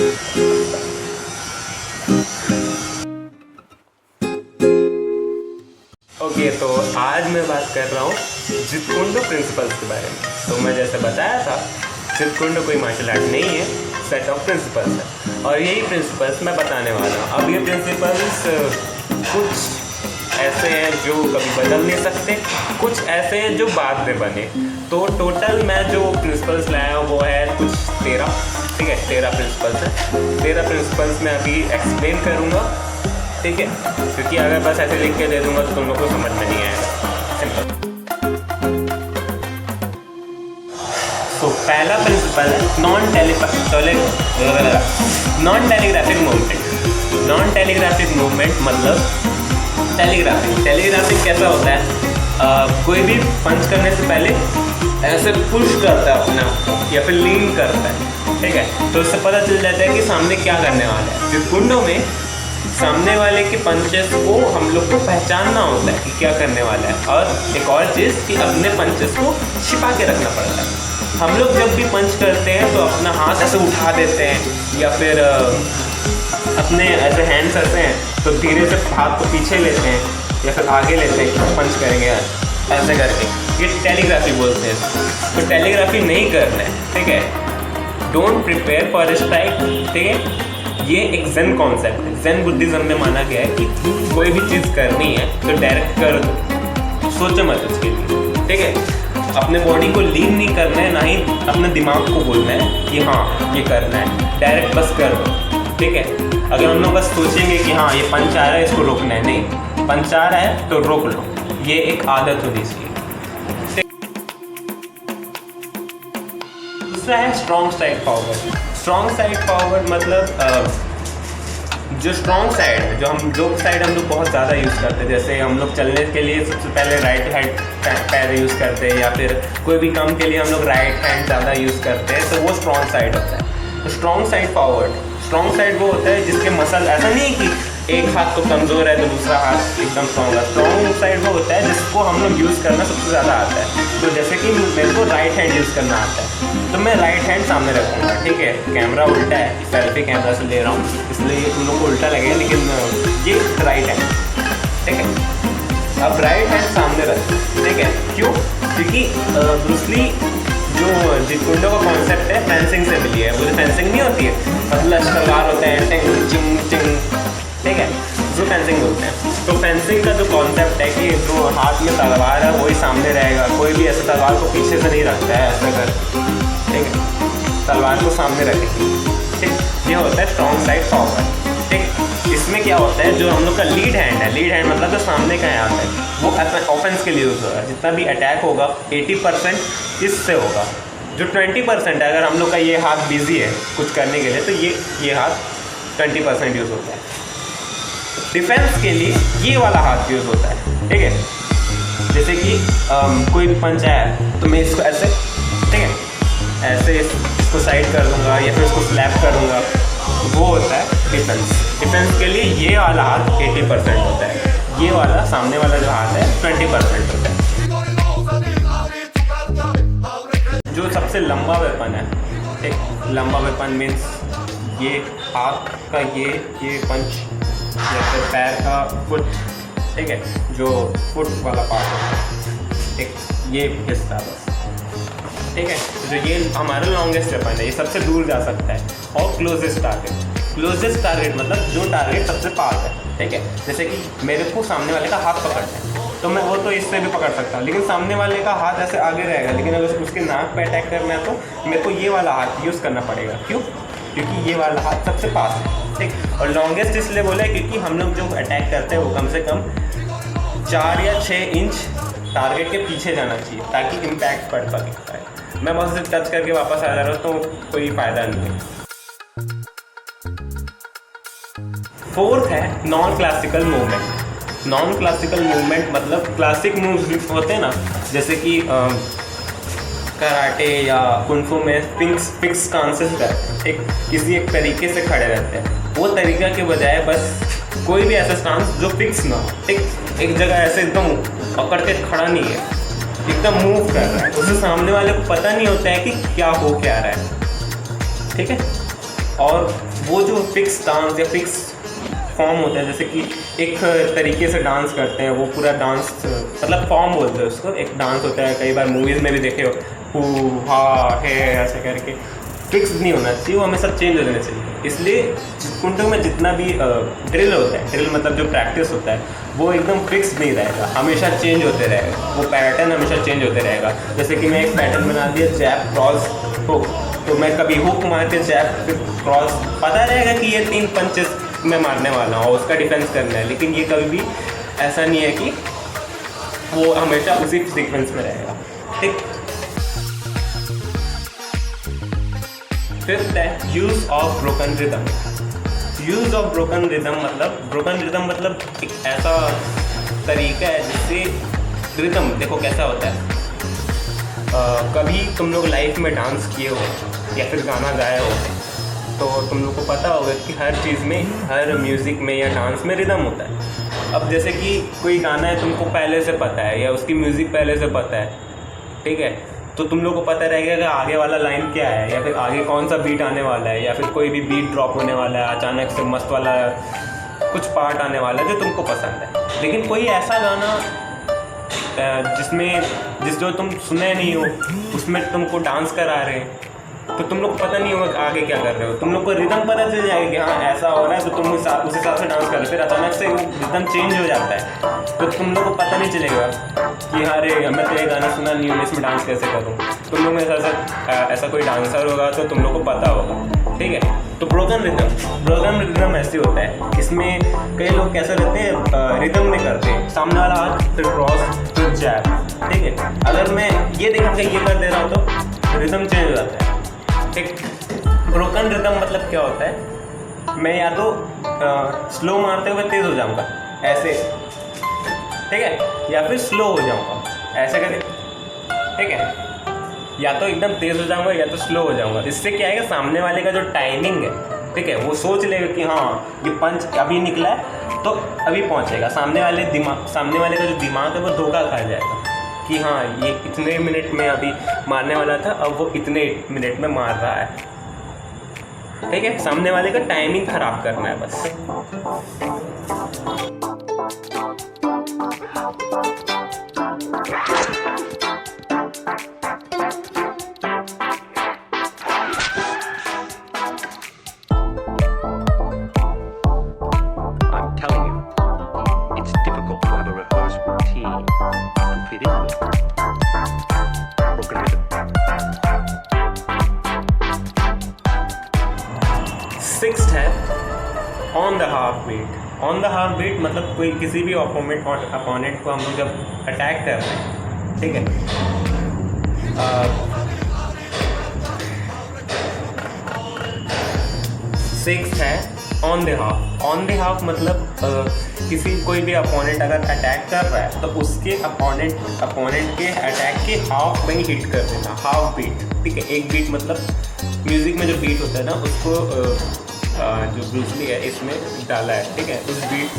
Okay, तो आज मैं बात कर रहा हूँ जीत कुंडो प्रिंसिपल्स के बारे में। तो मैं जैसे बताया था, जीत कुंडो कोई मार्शल आर्ट नहीं है, सेट ऑफ प्रिंसिपल्स है, और यही प्रिंसिपल्स मैं बताने वाला हूँ। अब ये प्रिंसिपल्स कुछ ऐसे हैं जो कभी बदल नहीं सकते, कुछ ऐसे हैं जो बाद में बने। तो टोटल मैं जो प्रिंसिपल्स लाया हूँ वो है कुछ 13, ठीक है, 13 प्रिंसिपल्स है। 13 प्रिंसिपल्स मैं अभी एक्सप्लेन करूँगा, ठीक है, क्योंकि अगर बस ऐसे लिख के दे दूँगा तो तुम लोग को समझ में नहीं आएगा। सिंपल। तो पहला प्रिंसिपल है non telegraphic movement. Non telegraphic movement मतलब टेलीग्राफिक कैसा होता है, कोई भी पंच करने से पहले ऐसे पुश करता है अपना या फिर लीन करता है, ठीक है, तो उससे पता चल जाता है कि सामने क्या करने वाला है। जिस कुंडो में सामने वाले के पंचेस को हम लोग को पहचानना होता है कि क्या करने वाला है, और एक और चीज़ कि अपने पंचेस को छिपा के रखना पड़ता है। हम लोग जब भी पंच करते हैं तो अपना हाथ ऐसे उठा देते हैं या फिर अपने ऐसे हैंड्स ऐसे हैं तो धीरे से हाथ को पीछे लेते हैं या फिर आगे लेते हैं कि पंच करेंगे ऐसे करके। ये टेलीग्राफी बोलते हैं। तो टेलीग्राफी नहीं करना है, ठीक है। डोंट प्रिपेयर फॉर स्ट्राइक, ठीक है। ये एक ज़ेन कॉन्सेप्ट है। ज़ेन बुद्धिज़्म में माना गया है कि कोई भी चीज़ करनी है तो डायरेक्ट कर दो, सोचो मत उसके लिए, ठीक है। अपने बॉडी को लीन नहीं करना है, ना ही अपने दिमाग को बोलना है कि हाँ ये करना है, डायरेक्ट बस कर दो, ठीक है। अगर हम लोग बस सोचेंगे कि हाँ ये पंच आ रहा है इसको रोकना है, नहीं, पंच आ रहा है तो रोक लो, ये एक आदत होनी चाहिए। दूसरा है strong side forward. Strong side forward मतलब जो स्ट्रॉन्ग साइड है, जो साइड हम लोग बहुत ज़्यादा यूज़ करते हैं, जैसे हम लोग चलने के लिए सबसे पहले राइट हैंड पैर यूज़ करते हैं, या फिर कोई भी काम के लिए हम लोग राइट हैंड ज़्यादा यूज़ करते हैं, तो वो स्ट्रॉन्ग साइड होता है। तो strong side forward, strong side वो होता है जिसके मसल ऐसा नहीं है कि एक हाथ तो कमज़ोर है तो दूसरा हाथ एकदम स्ट्रॉन्ग है। स्ट्रॉन्ग साइड वो होता है जिसको हम लोग यूज़ करना सबसे ज़्यादा आता है। तो जैसे कि मेरे को राइट हैंड यूज़ करना आता है, तो मैं राइट हैंड सामने रखूँगा, ठीक है। कैमरा उल्टा है, सेल्फी कैमरा से ले रहा हूँ, इसलिए तुम लोग को उल्टा लगेगा, लेकिन ये राइट हैंड, ठीक है। अब राइट हैंड सामने रख, ठीक है। क्यों? क्योंकि ब्रूस ली जो जीत कुंडो का कॉन्सेप्ट है फेंसिंग से मिली है। वो जो फेंसिंग नहीं होती है, मतलब तलवार होता है टिंग चिंग चिंग, ठीक है, जो फेंसिंग बोलते हैं। तो फेंसिंग का जो कॉन्सेप्ट है कि जो हाथ में तलवार है वही सामने रहेगा, कोई भी ऐसे तलवार को पीछे से नहीं रखता है ऐसा कर, ठीक है, तलवार को सामने रखेंगे, ठीक। ये होता है स्ट्रॉन्ग साइड फॉरवर्ड, ठीक। इसमें क्या होता है, जो हम लोग का लीड हैंड है, लीड हैंड मतलब जो सामने का हाथ है, वो ऑफेंस के लिए यूज़ होगा। जितना भी अटैक होगा 80% इससे होगा। जो 20% है, अगर हम लोग का ये हाथ बिजी है कुछ करने के लिए, तो ये हाथ 20% यूज़ होता है। डिफेंस के लिए ये वाला हाथ यूज़ होता है, ठीक है। जैसे कि कोई भी पंच आया तो मैं इसको ऐसे, ठीक है, ऐसे इसको साइड कर दूंगा या फिर इसको स्लैप कर दूंगा, वो होता है डिफेंस। डिफेंस के लिए ये वाला हाथ 80% होता है, ये वाला सामने वाला जो हाथ है 20% होता है। जो सबसे लंबा वेपन है, एक लंबा वेपन मीन्स ये हाथ का ये पंच या फिर पैर का फुट, ठीक है, जो फुट वाला पार्ट होता है, एक ये हिस्सा बस, ठीक है। जो ये हमारा लॉन्गेस्ट वेपन है, ये सबसे दूर जा सकता है। और क्लोजेस्ट टारगेट मतलब जो टारगेट सबसे पास है, ठीक है। जैसे कि मेरे को सामने वाले का हाथ पकड़ना है, तो मैं वो तो इससे भी पकड़ सकता हूँ, लेकिन सामने वाले का हाथ ऐसे आगे रहेगा, लेकिन अगर उसके नाक पे अटैक करना है तो मेरे को ये वाला हाथ यूज़ करना पड़ेगा। क्यों? क्योंकि ये वाला हाथ सबसे पास है, ठीक। और लॉन्गेस्ट इसलिए बोला है क्योंकि हम लोग जो अटैक करते हैं वो कम से कम 4 या 6 इंच टारगेट के पीछे जाना चाहिए ताकि इम्पैक्ट पड़ पाए। मैं बस से टच करके वापस आ जा रहा हूँ तो कोई फ़ायदा नहीं है। फोर्थ है non classical movement. Non classical movement मतलब क्लासिक मूव्स होते हैं ना, जैसे कि कराटे या कुंफू में फिक्स स्टांसेस रहते हैं, किसी एक तरीके से खड़े रहते हैं। वो तरीका के बजाय बस कोई भी ऐसा स्टांस जो फिक्स ना हो, एक जगह ऐसे एकदम पकड़ के खड़ा नहीं है, एकदम मूव कर रहा है, उससे सामने वाले को पता नहीं होता है कि क्या हो क्या रहा है, ठीक है। और वो जो फिक्स डांस या फिक्स फॉर्म होता है, जैसे कि एक तरीके से डांस करते हैं, वो पूरा डांस मतलब फॉर्म बोलते हैं उसको, एक डांस होता है, कई बार मूवीज़ में भी देखे हो, हू हा है ऐसे करके, फिक्स नहीं होना चाहिए, वो हमेशा चेंज होना चाहिए। इसलिए कुंटो में जितना भी ड्रिल होता है, ड्रिल मतलब जो प्रैक्टिस होता है, वो एकदम फिक्स नहीं रहेगा, हमेशा चेंज होते रहेगा, वो पैटर्न हमेशा चेंज होते रहेगा। जैसे कि मैं एक पैटर्न बना दिया जैब क्रॉस हुक, तो मैं कभी हुक मार के जैब क्रॉस, पता रहेगा कि ये 3 पंचेस मैं मारने वाला हूँ, उसका डिफेंस करना है, लेकिन ये कभी भी ऐसा नहीं है कि वो हमेशा उसी सीक्वेंस में रहेगा, ठीक। फिफ्थ है use of broken rhythm. Use of broken rhythm मतलब एक ऐसा तरीका है जिससे रिदम, देखो कैसा होता है, कभी तुम लोग लाइफ में डांस किए हो या फिर गाना गाए हो, तो तुम लोग को पता होगा कि हर चीज़ में, हर म्यूज़िक में या डांस में रिदम होता है। अब जैसे कि कोई गाना है तुमको पहले से पता है या उसकी म्यूज़िक पहले से पता है, ठीक है, तो तुम लोग को पता रहेगा कि आगे वाला लाइन क्या है, या फिर आगे कौन सा बीट आने वाला है, या फिर कोई भी बीट ड्रॉप होने वाला है, अचानक से मस्त वाला कुछ पार्ट आने वाला है जो तुमको पसंद है। लेकिन कोई ऐसा गाना जो तुम सुने नहीं हो, उसमें तुमको डांस करा रहे हैं, तो तुम लोग को पता नहीं होगा आगे क्या कर रहे हो, तुम लोग को रिदम पता चल जाएगा कि हाँ ऐसा हो रहा है, तो तुम उस हिसाब से डांस कर रहे हो। फिर अचानक से वो रिदम चेंज हो जाता है, तो तुम लोग को पता नहीं चलेगा कि हाँ रे मैं तो ये गाना सुना नहीं हूँ, इसमें डांस कैसे करूँ। तुम लोग में ऐसा कोई डांसर होगा तो तुम लोग को पता होगा, ठीक है। तो ब्रोकन रिदम ऐसे होता है, इसमें कई लोग कैसे रहते हैं, रिदम में करते हैं, सामने वाला हाथ फिर क्रॉस फिर जैब, ठीक है। अगर मैं ये देखा कि ये कर दे रहा हूँ तो रिदम चेंज हो जाता है, ठीक। ब्रोकन रिदम मतलब क्या होता है, मैं या तो स्लो मारते हुए तेज़ हो जाऊंगा ऐसे, ठीक है, या फिर स्लो हो जाऊंगा ऐसे करके, ठीक है, या तो एकदम तेज़ हो जाऊंगा या तो स्लो हो जाऊंगा। इससे क्या है, सामने वाले का जो टाइमिंग है, ठीक है, वो सोच लेगा कि हाँ ये पंच अभी निकला है तो अभी पहुंचेगा। सामने वाले का जो दिमाग है वो धोखा खा जाएगा कि हाँ ये इतने मिनट में अभी मारने वाला था, अब वो इतने मिनट में मार रहा है, ठीक है। सामने वाले का टाइमिंग खराब करना है बस। I'm telling you, it's difficult to have a rehearsed routine to fit in with broken rhythm. Sixth है on the half beat. On the half beat मतलब कोई किसी भी अपोनेंट को हम लोग जब अटैक कर रहे हैं, ठीक है, सिक्स्थ है on the half. On the half मतलब कोई भी अपोनेंट अगर अटैक कर रहा है तो उसके अपोनेंट के अटैक के हाफ में ही हिट कर देना, हाफ बीट, ठीक है। एक बीट मतलब म्यूज़िक में जो बीट होता है ना, उसको जो ब्रूस ली है इसमें डाला है, ठीक है। उस बीट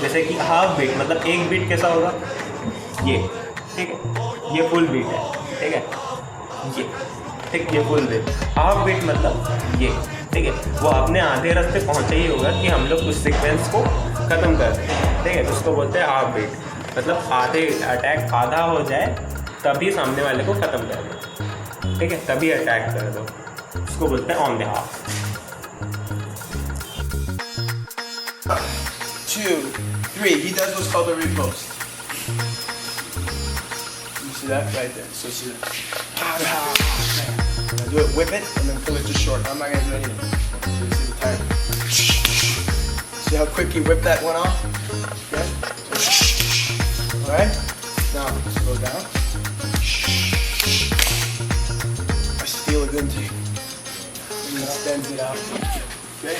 जैसे कि हाफ बीट मतलब एक बीट कैसा होगा, ये, ठीक है, ये फुल बीट है, ठीक है, ये, ठीक, ये फुल बीट। हाफ बीट मतलब ये, ठीक है, वो अपने आधे रास्ते पहुँचा ही होगा कि हम लोग उस सीक्वेंस को ख़त्म कर दें, ठीक है। उसको बोलते हैं हाफ बीट, मतलब आधे अटैक आधा हो जाए तभी सामने वाले को ख़त्म कर दो, ठीक है, तभी अटैक कर दो, उसको बोलते हैं on the half. 2, 3. He does what's called a repost. You see that right there? So see that. Now do it, whip it, and then pull it just short. I'm not gonna do anything. So you see the time. See how quick he whipped that one off? Okay. All right. Now slow down. I steal a good thing. And he extends it out. Okay.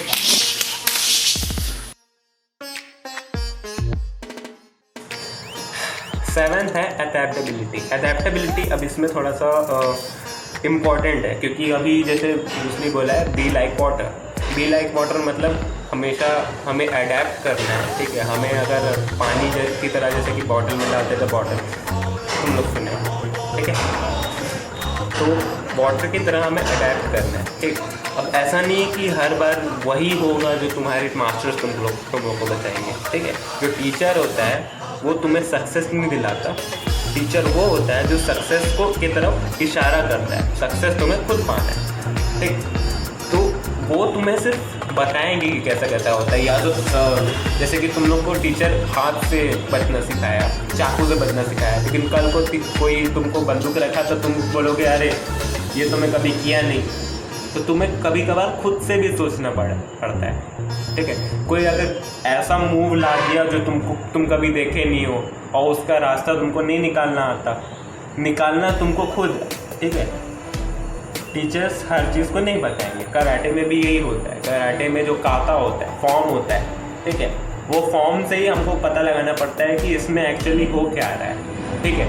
Seventh है adaptability. Adaptability अब इसमें थोड़ा सा important है, क्योंकि अभी जैसे दूसरी बोला है be like water. Be like water मतलब हमेशा हमें अडेप्ट करना है, ठीक है। हमें अगर पानी की तरह जैसे कि बॉटल में डालते थे, बॉटल तुम लोग सुने, ठीक है, तो वाटर की तरह हमें अडेप्ट करना है, ठीक। अब ऐसा नहीं है कि हर बार वही होगा जो तुम्हारे मास्टर्स तुम लोगों को बताएंगे, ठीक है। जो टीचर होता है वो तुम्हें सक्सेस नहीं दिलाता, टीचर वो होता है जो सक्सेस को की तरफ इशारा करता है, सक्सेस तुम्हें खुद पाना है, ठीक। तो वो तुम्हें सिर्फ बताएंगे कि कैसा कैसा होता है, या तो जैसे कि तुम लोग को टीचर हाथ से बचना सिखाया, चाकू से बचना सिखाया, लेकिन कल को कोई तुमको बंदूक रखा तो तुम बोलोगे अरे ये तो मैं कभी किया नहीं। तो तुम्हें कभी कभार खुद से भी सोचना पड़ता है, ठीक है। कोई अगर ऐसा मूव ला दिया जो तुम कभी देखे नहीं हो और उसका रास्ता तुमको नहीं निकालना आता, निकालना तुमको खुद, ठीक है। टीचर्स हर चीज़ को नहीं बताएंगे। कराटे में भी यही होता है, कराटे में जो काता होता है, फॉर्म होता है, ठीक है, वो फॉर्म से ही हमको पता लगाना पड़ता है कि इसमें एक्चुअली हो क्या रहा है, ठीक है।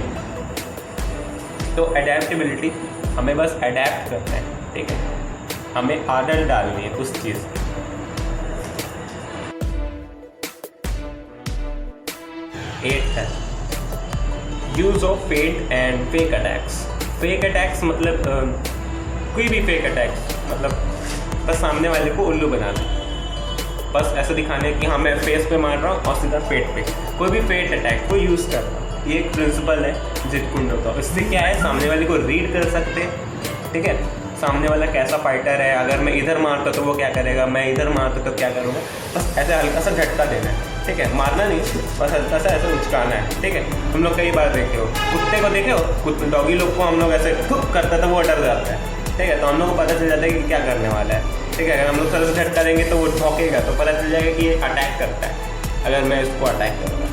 तो अडेप्टेबिलिटी, हमें बस अडेप्ट करना है, ठीक है, हमें आदत डालनी है उस चीज़ की। एट है यूज़ ऑफ फेंट and fake attacks. Fake attacks मतलब कोई भी फेक अटैक्स, मतलब बस सामने वाले को उल्लू बनाना, बस ऐसा दिखाने कि हाँ मैं फेस पे मार रहा हूँ और सीधा पेट पे। कोई भी फेक अटैक को यूज़ करना, ये एक प्रिंसिपल है जीत कुंडो का। इससे क्या है, सामने वाले को रीड कर सकते हैं, ठीक है। सामने वाला कैसा फाइटर है, अगर मैं इधर मारता तो वो क्या करेगा, मैं इधर मारता तो क्या करूँगा, बस ऐसे हल्का सा झटका देना है, ठीक है। मारना नहीं, बस हल्का सा ऐसे उचकाना है, ठीक है। तुम लोग कई बार देखे हो, कुत्ते को देखे हो, डॉगी लोग को हम लोग ऐसे ठुक करता है तो वो डर जाता है, ठीक है। तो हम लोग को पता चल जाता है कि क्या करने वाला है, ठीक है। अगर हम लोग थोड़ा सा झटका देंगे तो वो भौंकेगा, तो पता चल जाएगा कि ये अटैक करता है। अगर मैं इसको अटैक करूँगा,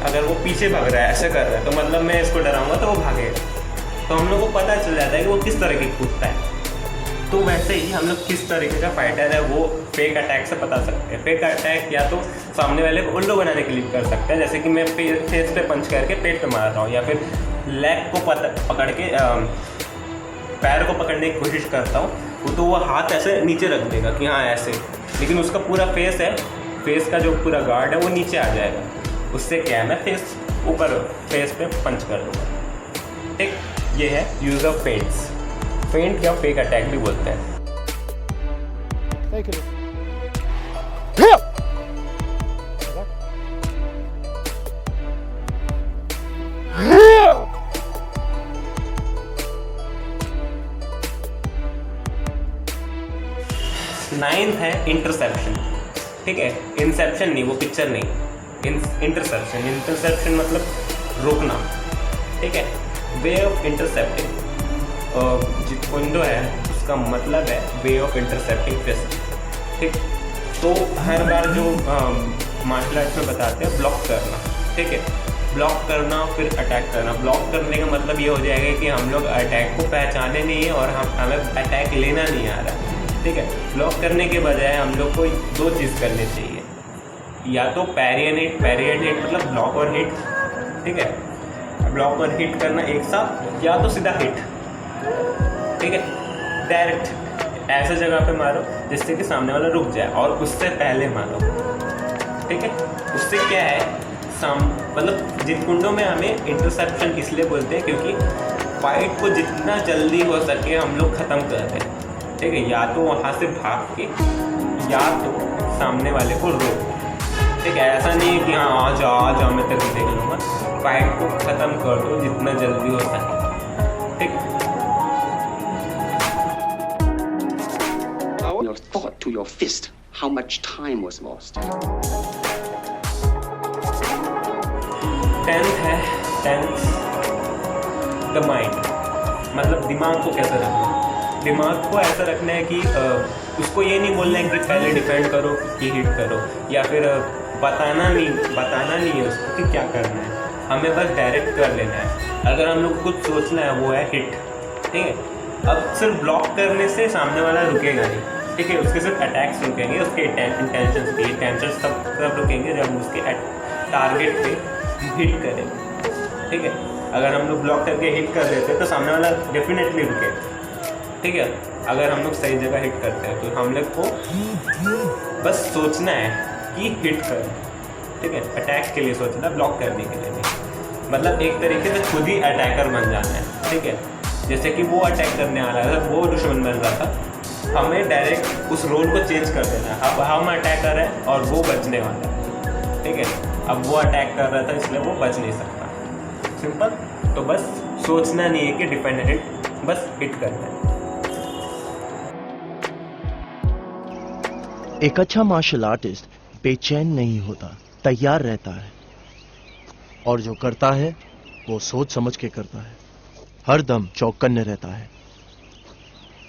अगर वो पीछे भाग रहा है, ऐसे कर रहा है, तो मतलब मैं इसको डराऊँगा तो वो भागेगा। तो हम लोग को पता चल जाता है कि वो किस तरह की कूदता है। तो वैसे ही हम लोग किस तरीके का फाइटर है वो फेक अटैक से बता सकते हैं। फेक अटैक या तो सामने वाले को उल्लू बनाने के लिए कर सकते हैं, जैसे कि मैं फेस पे पंच करके पेट पे मार रहा हूँ, या फिर लेग को पकड़ के पैर को पकड़ने की कोशिश करता हूँ, तो वो हाथ ऐसे नीचे रख देगा कि हाँ ऐसे, लेकिन उसका पूरा फेस है, फेस का जो पूरा गार्ड है वो नीचे आ जाएगा। उससे क्या है, मैं फेस ऊपर फेस पे पंच कर दूँगा, ठीक। ये है यूज़ ऑफ फेंट्स। फेंट या फेक अटैक भी बोलते हैं। नाइन्थ है इंटरसेप्शन, ठीक है। इंसेप्शन नहीं, वो पिक्चर नहीं, इंटरसेप्शन। इंटरसेप्शन मतलब रोकना, ठीक है। वे ऑफ इंटरसेप्टिंग, जीत कुंडो है उसका मतलब है वे ऑफ इंटरसेप्टिंग फिस्ट, ठीक। तो हर बार जो मार्शल आर्ट्स में बताते हैं ब्लॉक करना, ठीक है। ब्लॉक करना फिर अटैक करना। ब्लॉक करने का मतलब ये हो जाएगा कि हम लोग अटैक को पहचाने नहीं है और हमें अटैक लेना नहीं आ रहा, ठीक है। ब्लॉक करने के बजाय हम लोग को दो चीज़ करनी चाहिए, या तो पैरी एंड हिट मतलब ब्लॉक और हिट, ठीक है। ब्लॉक और हिट करना एक साथ, या तो सीधा हिट, ठीक है। डायरेक्ट ऐसे जगह पे मारो जिससे कि सामने वाला रुक जाए और उससे पहले मारो, ठीक है। उससे क्या है, मतलब जीत कुंडो में हमें इंटरसेप्शन इसलिए बोलते हैं क्योंकि फाइट को जितना जल्दी हो सके हम लोग ख़त्म कर दें, ठीक है। या तो वहाँ से भाग के, या तो सामने वाले को रोक, ठीक है। ऐसा नहीं है कि हाँ आ जाओ मैं तेरे को देख लूँगा। फाइट को ख़त्म कर दो जितना जल्दी हो सके, ठीक। Your thought to your fist, how much time was lost? 10th है द माइंड, मतलब दिमाग को कैसे रखना। दिमाग को ऐसा रखना है कि उसको ये नहीं बोलना है कि पहले डिफेंड करो कि हिट करो, या फिर बताना नहीं है उसको कि क्या करना है। हमें बस डायरेक्ट कर लेना है। अगर हम लोग को कुछ सोचना है वो है हिट, ठीक है। अब सिर्फ ब्लॉक करने से सामने वाला रुकेगा नहीं, ठीक है। उसके सिर्फ अटैक्स रुकेंगे, उसके इंटेंशंस तब रुकेंगे जब उसके टारगेट पे हिट करेंगे, ठीक है। अगर हम लोग ब्लॉक करके हिट कर देते हैं तो सामने वाला डेफिनेटली रुके, ठीक है। अगर हम लोग सही जगह हिट करते हैं तो हम लोग को बस सोचना है कि हिट कर, ठीक है। अटैक के लिए सोचना, ब्लॉक करने के लिए नहीं। मतलब एक तरीके से खुद ही अटैकर बन जाना है, ठीक है। जैसे कि वो अटैक करने आ रहा था, वो दुश्मन बन रहा था, हमें डायरेक्ट उस रोल को चेंज कर देना है। अब हम अटैकर हैं और वो बचने वाला है, ठीक है। अब वो अटैक कर रहा था इसलिए वो बच नहीं सकता, सिंपल। तो बस सोचना नहीं है कि डिफेंड हिट, बस हिट करना है। एक अच्छा मार्शल आर्टिस्ट बेचैन नहीं होता, तैयार रहता है, और जो करता है वो सोच समझ के करता है, हर दम चौकन्ने रहता है।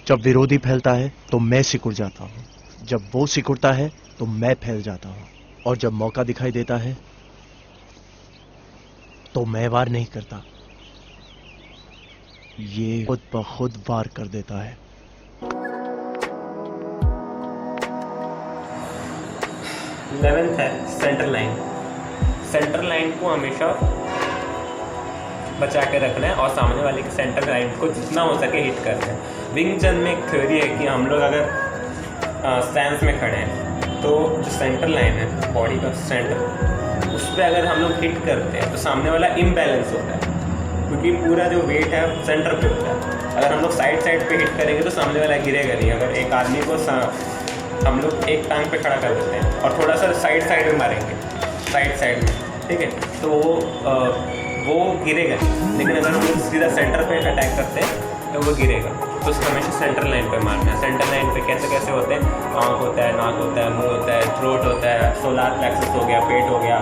जब विरोधी फैलता है तो मैं सिकुड़ जाता हूं, जब वो सिकुड़ता है तो मैं फैल जाता हूं, और जब मौका दिखाई देता है तो मैं वार नहीं करता, ये खुद ब खुद वार कर देता है। इलेवेंथ है सेंटर लाइन। सेंटर लाइन को हमेशा बचा के रखना है और सामने वाले के सेंटर लाइन को जितना हो सके हिट करना है। विंग चन में एक थ्योरी है कि हम लोग अगर स्टैंस में खड़े हैं तो जो सेंटर लाइन है बॉडी का सेंटर, उस पर अगर हम लोग हिट करते हैं तो सामने वाला इम्बैलेंस होता है, क्योंकि पूरा जो वेट है सेंटर पे होता है। अगर हम लोग साइड साइड पे हिट करेंगे तो सामने वाला गिरेगा नहीं। अगर एक आदमी को हम लोग एक टांग पे खड़ा कर देते हैं और थोड़ा सा साइड में मारेंगे, साइड में, ठीक है, तो वो गिरेगा। लेकिन अगर हम लोग सीधा सेंटर पे अटैक करते हैं तो वो गिरेगा। तो उसको हमेशा सेंटर लाइन पे मारना है। सेंटर लाइन पे कैसे कैसे होते हैं, आँख होता है, नाक होता है, मुंह होता है, थ्रोट होता है, सोलार प्लेक्सस हो गया, पेट हो गया,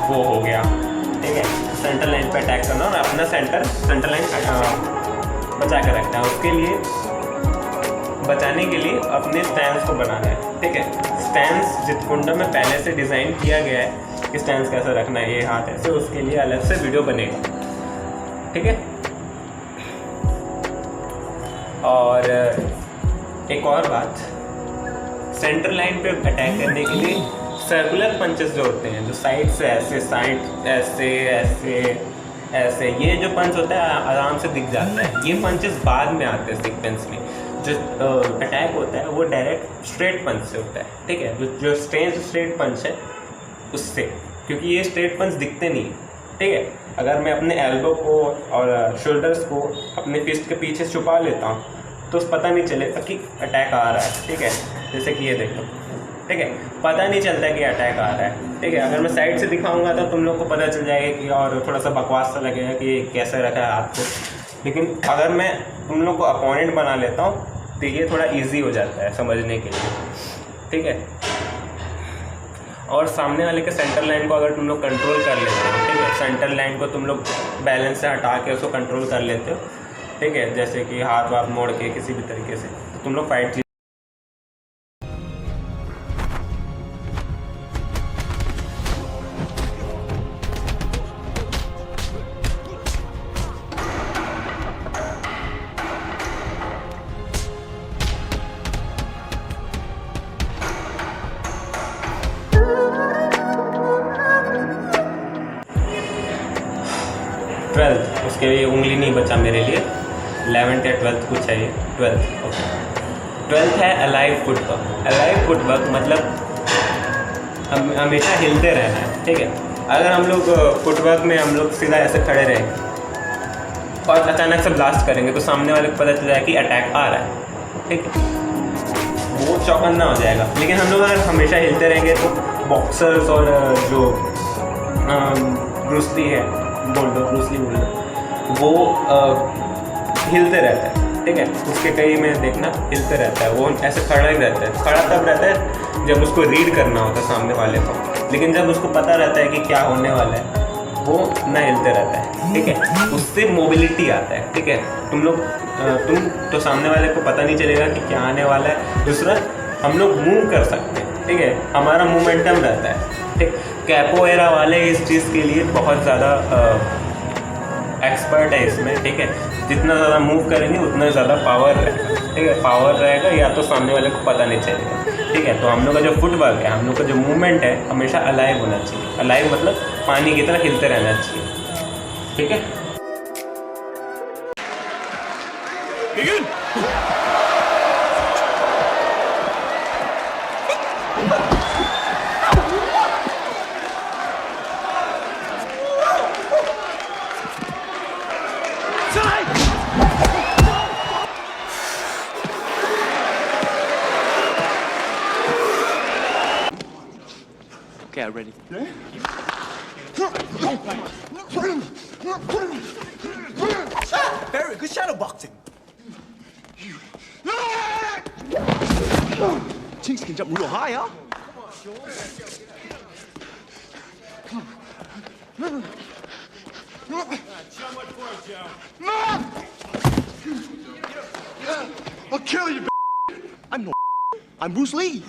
वो हो गया, ठीक है। सेंटर लाइन पे अटैक करना और अपना सेंटर लाइन बचा कर रखना है। उसके लिए बचाने के लिए अपने स्टैंस को बनाना है, ठीक है। स्टैंस जितकुंडा में पहले से डिज़ाइन किया गया है कि स्टैंस कैसे रखना है, ये हाथ ऐसे, उसके लिए अलग से वीडियो बनेगा, ठीक है। और एक और बात, सेंटर लाइन पे अटैक करने के लिए सर्कुलर पंचेस जो होते हैं, जो साइड से ऐसे, साइड ऐसे ऐसे ऐसे, ये जो पंच होता है आराम से दिख जाता है। ये पंचेस बाद में आते हैं सीक्वेंस में। जो अटैक होता है वो डायरेक्ट स्ट्रेट पंच से होता है, ठीक है। जो स्ट्रेट पंच है उससे, क्योंकि ये स्ट्रेट पंच दिखते नहीं, ठीक है। अगर मैं अपने एल्बो को और शोल्डर्स को अपने फिस्ट के पीछे छुपा लेता हूँ तो पता नहीं चलेगा कि अटैक आ रहा है, ठीक है। जैसे कि ये देखो, ठीक है, पता नहीं चलता कि अटैक आ रहा है, ठीक है। अगर मैं साइड से दिखाऊंगा तो तुम लोग को पता चल जाएगा कि, और थोड़ा सा बकवास सा लगेगा कि कैसे रखा है हाथ को। लेकिन अगर मैं तुम लोग को अपोनेंट बना लेता हूँ तो ये थोड़ा इजी हो जाता है समझने के लिए, ठीक है। और सामने वाले के सेंटर लाइन को अगर तुम लोग कंट्रोल कर लेते हो, ठीक है, सेंटर लाइन को तुम लोग बैलेंस से हटा के उसको कंट्रोल कर लेते हो, ठीक है, जैसे कि हाथ वाथ मोड़ के किसी भी तरीके से, तो तुम लोग फाइट 12th, उसके लिए उंगली नहीं बचा मेरे लिए। 11th या 12th कुछ है ये, 12th, ओके। 12th है अलाइव फुटवर्क। अलाइव फुटवर्क मतलब हमेशा हिलते रहना है, ठीक है। अगर हम लोग फुटवर्क में हम लोग सीधा ऐसे खड़े रहेंगे और अचानक से ब्लास्ट करेंगे तो सामने वाले को पता चल जाएगा कि अटैक आ रहा है, ठीक है, वो चौकन्ना हो जाएगा। लेकिन हम लोग अगर हमेशा हिलते रहेंगे तो बॉक्सर्स और जो ब्रूस ली है, ब्रूस ली बोल दो, वो हिलते रहता है, ठीक है। उसके कई में देखना हिलते रहता है, वो ऐसे खड़ा ही रहता है। खड़ा तब रहता है जब उसको रीड करना होता है सामने वाले को, लेकिन जब उसको पता रहता है कि क्या होने वाला है वो ना हिलते रहता है, ठीक है। उससे मोबिलिटी आता है, ठीक है। तुम तो सामने वाले को पता नहीं चलेगा कि क्या आने वाला है। दूसरा, हम लोग मूव कर सकते हैं, ठीक है, हमारा मोमेंटम रहता है, ठीक। कैपोएरा वाले इस चीज़ के लिए बहुत ज़्यादा एक्सपर्ट है इसमें, ठीक है। जितना ज़्यादा मूव करेंगे उतना ज़्यादा पावर रहेगा, ठीक है। पावर रहेगा या तो सामने वाले को पता नहीं चलेगा, ठीक है। तो हम लोग का जो फुटवर्क है, हम लोग का जो मूवमेंट है, हमेशा अलाइव होना चाहिए। अलाइव मतलब पानी की तरह हिलते रहना चाहिए, ठीक है। Time! Okay, I'm ready. Barry, good shadow boxing. Jinx can jump real high, huh? I'll kill you, I'm no I'm Bruce Lee.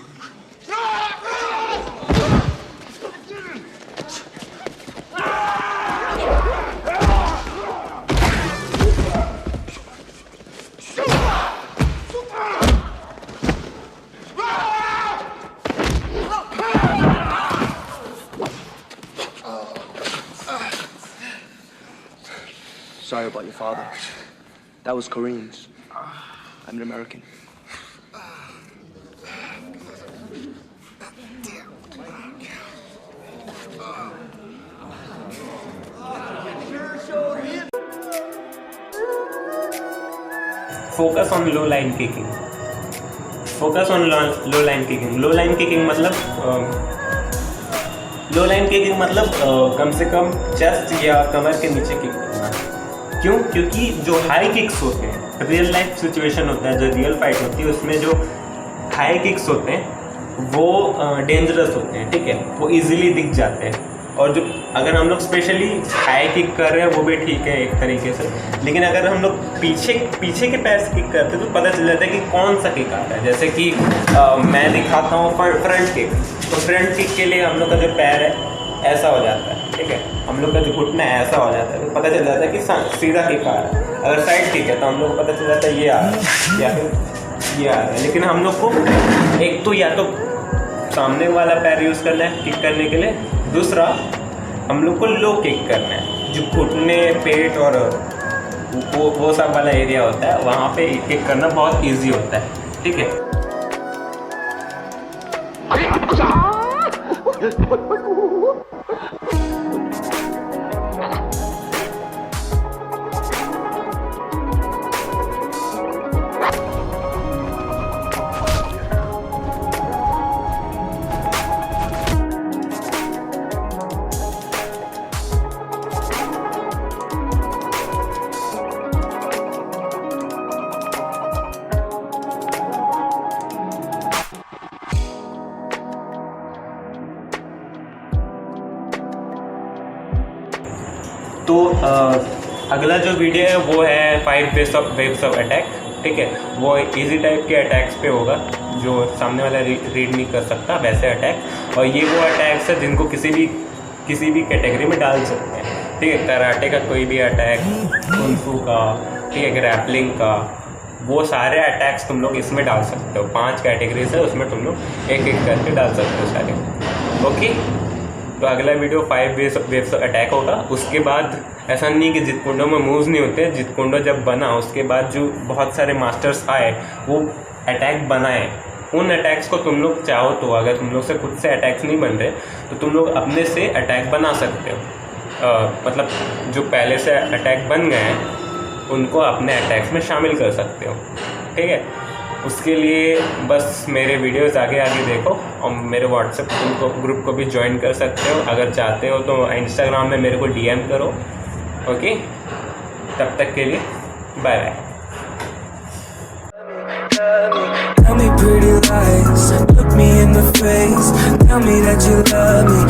Sorry about your father. That was Koreans. I'm an American. Focus on low line kicking. Focus on low line kicking. Low line kicking मतलब कम से कम chest या कमर के नीचे kick करना। क्यों? क्योंकि जो high kicks होते हैं, रियल लाइफ सिचुएशन होता है, जो रियल फाइट होती है, उसमें जो हाई किक्स होते हैं वो डेंजरस होते हैं, ठीक है, वो इजीली दिख जाते हैं। और जो अगर हम लोग स्पेशली हाई किक कर रहे हैं वो भी ठीक है एक तरीके से, लेकिन अगर हम लोग पीछे के पैर से किक करते हैं तो पता चल जाता है कि कौन सा किक आता है। जैसे कि मैं दिखाता हूँ फ्रंट किक। तो फ्रंट किक के लिए हम लोग का जो पैर है ऐसा हो जाता है, ठीक है, हम लोग का जो घुटना ऐसा हो जाता है, तो पता चल जाता है कि सीधा किक आ रहा है। अगर साइड किक है तो हम लोग को पता चल जाता है ये आ रहा है या फिर ये आ रहा है। लेकिन हम लोग को एक तो या तो सामने वाला पैर यूज़ करना है किक करने के लिए, दूसरा हम लोग को लो किक करना है। जो घुटने, पेट और वो सब वाला एरिया होता है वहाँ पे किक करना बहुत इजी होता है, ठीक है। तो अगला जो वीडियो है वो है 5 वेव्स ऑफ अटैक, ठीक है। वो इजी टाइप के अटैक्स पे होगा जो सामने वाला रीड नहीं कर सकता, वैसे अटैक। और ये वो अटैक्स है जिनको किसी भी कैटेगरी में डाल सकते हैं, ठीक है। कराटे का कोई भी अटैक, कुंफू का, ठीक है, ग्रैपलिंग का, वो सारे अटैक्स तुम लोग इसमें डाल सकते हो। 5 कैटेगरीज है, उसमें तुम लोग एक एक करके डाल सकते हो सारे, ओके। तो अगला वीडियो 5 वेव्स ऑफ अटैक होगा। उसके बाद ऐसा नहीं कि जितकुंडो में मूव्स नहीं होते। जितकुंडो जब बना उसके बाद जो बहुत सारे मास्टर्स आए वो अटैक बनाए, उन अटैक्स को तुम लोग चाहो तो, अगर तुम लोग से खुद से अटैक्स नहीं बन रहे तो तुम लोग अपने से अटैक बना सकते हो। मतलब जो पहले से अटैक बन गए हैं उनको अपने अटैक्स में शामिल कर सकते हो, ठीक है। उसके लिए बस मेरे वीडियोस आगे देखो और मेरे व्हाट्सएप ग्रुप को भी ज्वाइन कर सकते हो अगर चाहते हो तो। इंस्टाग्राम में मेरे को DM करो, ओके। तब तक के लिए bye bye. Tell me pretty lies, look me in the face, tell me that you love me.